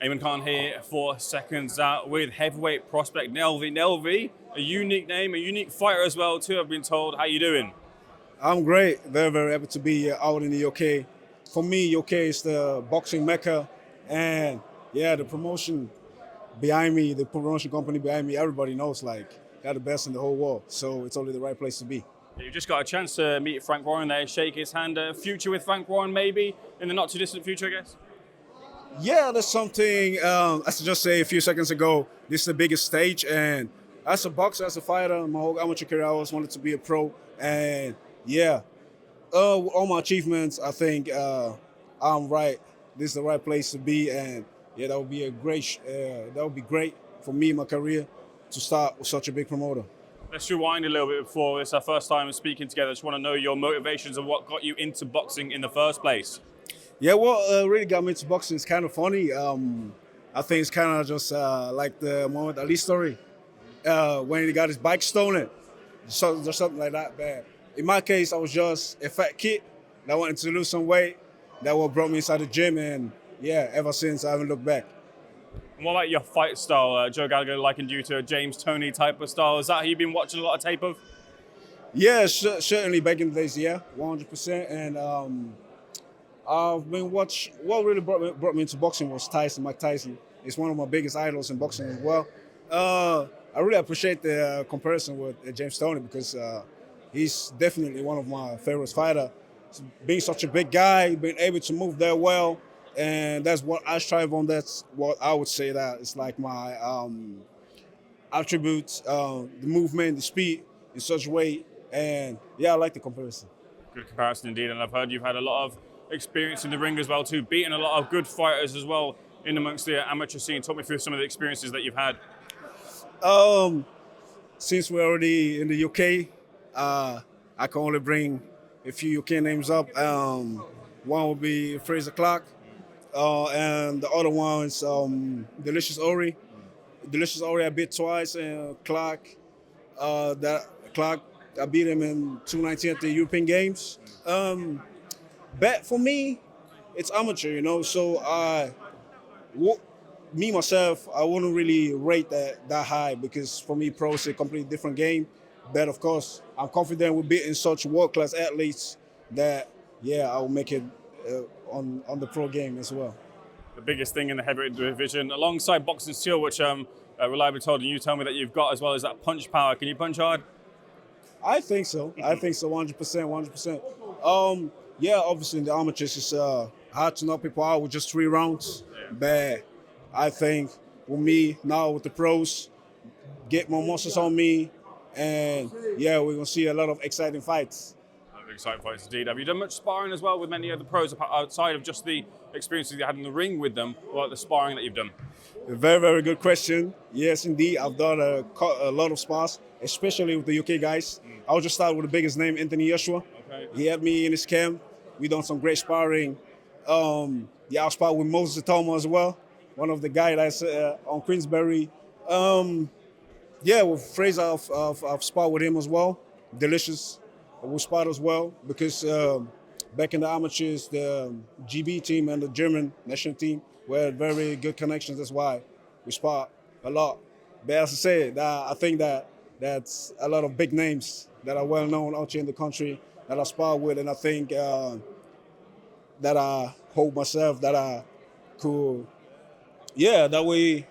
Eamon Khan here for Seconds Out with heavyweight prospect Nelvie. Nelvie, a unique name, a unique fighter as well too, I've been told. How you doing? I'm great. Very, very happy to be out in the UK. For me, UK is the boxing mecca. And yeah, the promotion behind me, the promotion company behind me, everybody knows like they're the best in the whole world. So it's only the right place to be. You just got a chance to meet Frank Warren there, shake his hand. Future with Frank Warren maybe in the not too distant future, I guess? Yeah, that's something, as I just say a few seconds ago, this is the biggest stage. And as a boxer, as a fighter, my whole amateur career, I always wanted to be a pro. And yeah, with all my achievements, I think I'm right. This is the right place to be. And yeah, that would be that would be great for me in my career to start with such a big promoter. Let's rewind a little bit before it's our first time speaking together. I just want to know your motivations and what got you into boxing in the first place. Yeah, what really got me into boxing is kind of funny. I think it's kind of just like the Muhammad Ali story when he got his bike stolen. Just something like that bad. In my case, I was just a fat kid that wanted to lose some weight. That what brought me inside the gym, and yeah, ever since I haven't looked back. And what about your fight style? Joe Gallagher likened you to a James Toney type of style. Is that who you've been watching a lot of tape of? Yeah, certainly back in the days, yeah, 100%. And I've been what really brought me into boxing was Mike Tyson. He's one of my biggest idols in boxing as well. I really appreciate the comparison with James Toney because he's definitely one of my favorite fighters. Being such a big guy, being able to move that well, and that's what I strive on. That's what I would say that it's like my attributes, the movement, the speed in such a way. And yeah, I like the comparison. Good comparison indeed, and I've heard you've had a lot of experience in the ring as well too, beating a lot of good fighters as well in amongst the amateur scene. Talk me through some of the experiences that you've had. Since we're already in the UK, I can only bring a few UK names up. One would be Frazer, Clarke, and the other one is Delicious Ori. Delicious Ori I beat twice, and Clarke, I beat him in 2019 at the European Games. But for me, it's amateur, you know. So myself, I wouldn't really rate that high because for me, pro is a completely different game. But of course, I'm confident with beating such world-class athletes that yeah, I'll make it on the pro game as well. The biggest thing in the heavyweight division, alongside boxing steel, which reliably told you tell me that you've got as well, is that punch power. Can you punch hard? I think so. I think so, 100%, 100%. Yeah, obviously in the amateurs, it's hard to knock people out with just 3 rounds. But I think with me now with the pros, get more muscles on me, and yeah, we're gonna see a lot of exciting fights. Exciting fights indeed. Have you done much sparring as well with many of the pros outside of just the experiences you had in the ring with them, or like the sparring that you've done? A very, very good question. Yes, indeed. I've done a lot of spars, especially with the UK guys. I'll just start with the biggest name, Anthony Joshua. Okay. He had me in his camp. We done some great sparring. Yeah, I'll spar with Moses Itauma as well, one of the guys that's on Queensberry. Yeah, with Frazer, I've sparred with him as well. Delicious. We sparred as well because back in the amateurs, the GB team and the German national team were very good connections. That's why we spar a lot. But as I said, I think that's a lot of big names that are well known out here in the country that I spar with, and I think that I hope myself that I could, yeah, that way.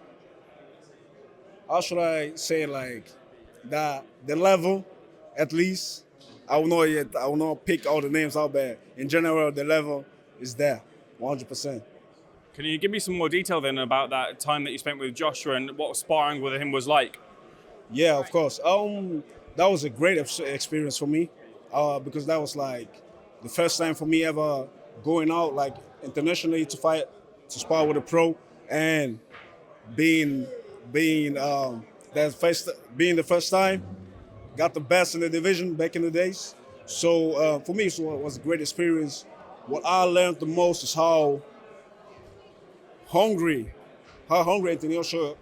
How should I say like that? The level, at least. I will not yet. I will not pick all the names out, but in general, the level is there, 100%. Can you give me some more detail then about that time that you spent with Joshua and what sparring with him was like? Yeah, of course. That was a great experience for me because that was like the first time for me ever going out like internationally to spar with a pro, and being the first time. Got the best in the division back in the days. So for me, it was a great experience. What I learned the most is how hungry Anthony Joshua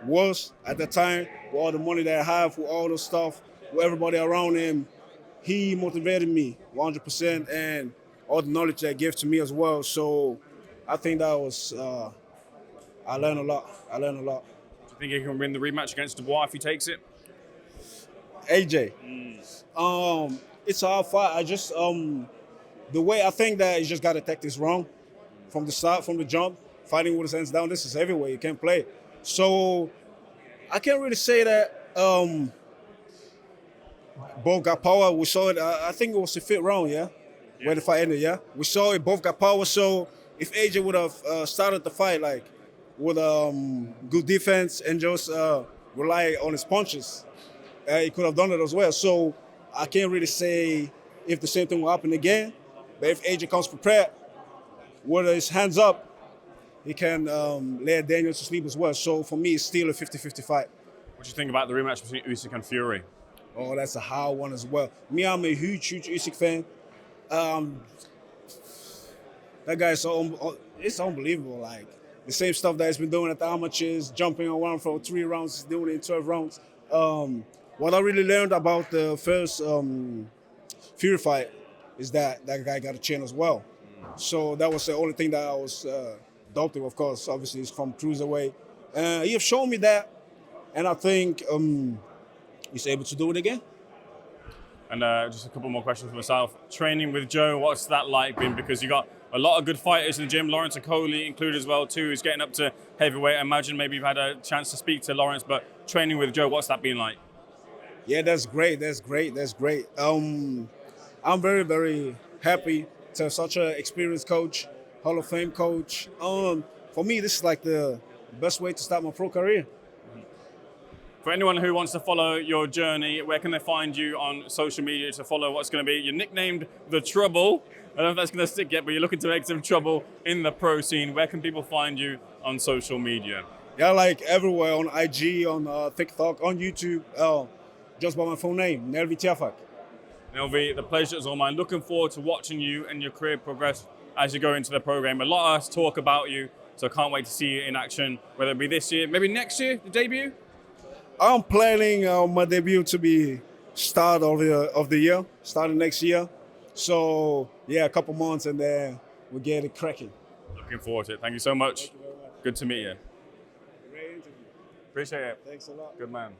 was at that time, with all the money that I have, with all the stuff, with everybody around him. He motivated me 100%, and all the knowledge that he gave to me as well. So I think that was, I learned a lot. I learned a lot. Do you think he can win the rematch against Dubois if he takes it? AJ, it's a hard fight. I just, the way I think that he just got the tactics wrong from the start, from the jump, fighting with his hands down. This is heavyweight, you can't play. So I can't really say that both got power. We saw it, I think it was the 5th round, yeah? Where the fight ended, yeah? We saw it, both got power. So if AJ would have started the fight like with good defense and just rely on his punches, he could have done it as well. So I can't really say if the same thing will happen again. But if AJ comes prepared, with his hands up, he can lay Daniel to sleep as well. So for me, it's still a 50-50 fight. What do you think about the rematch between Usyk and Fury? Oh, that's a hard one as well. Me, I'm a huge Usyk fan. That guy is it's unbelievable. Like the same stuff that he's been doing at the amateurs, jumping around for 3 rounds, he's doing it in 12 rounds. What I really learned about the first Fury fight is that guy got a chin as well. So that was the only thing that I was doubting, of course. Obviously, he's from cruiserweight. He have shown me that, and I think he's able to do it again. And just a couple more questions for myself. Training with Joe, what's that like been? Because you got a lot of good fighters in the gym. Lawrence Okoli included as well too, who's getting up to heavyweight. I imagine maybe you've had a chance to speak to Lawrence, but training with Joe, what's that been like? Yeah, that's great. That's great. That's great. I'm very, very happy to have such an experienced coach, Hall of Fame coach. For me, this is like the best way to start my pro career. For anyone who wants to follow your journey, where can they find you on social media to follow what's going to be? You're nicknamed The Trouble. I don't know if that's going to stick yet, but you're looking to make some trouble in the pro scene. Where can people find you on social media? Yeah, like everywhere, on IG, on TikTok, on YouTube, just by my full name, Nelvie Tiafack. Nelvie, the pleasure is all mine. Looking forward to watching you and your career progress as you go into the program. A lot of us talk about you, so I can't wait to see you in action, whether it be this year, maybe next year, the debut? I'm planning my debut to be start of the year, starting next year. So, yeah, a couple months and then we'll get it cracking. Looking forward to it. Thank you so much. Thank you very much. Good to meet you. Great interview. Appreciate it. Thanks a lot. Good man.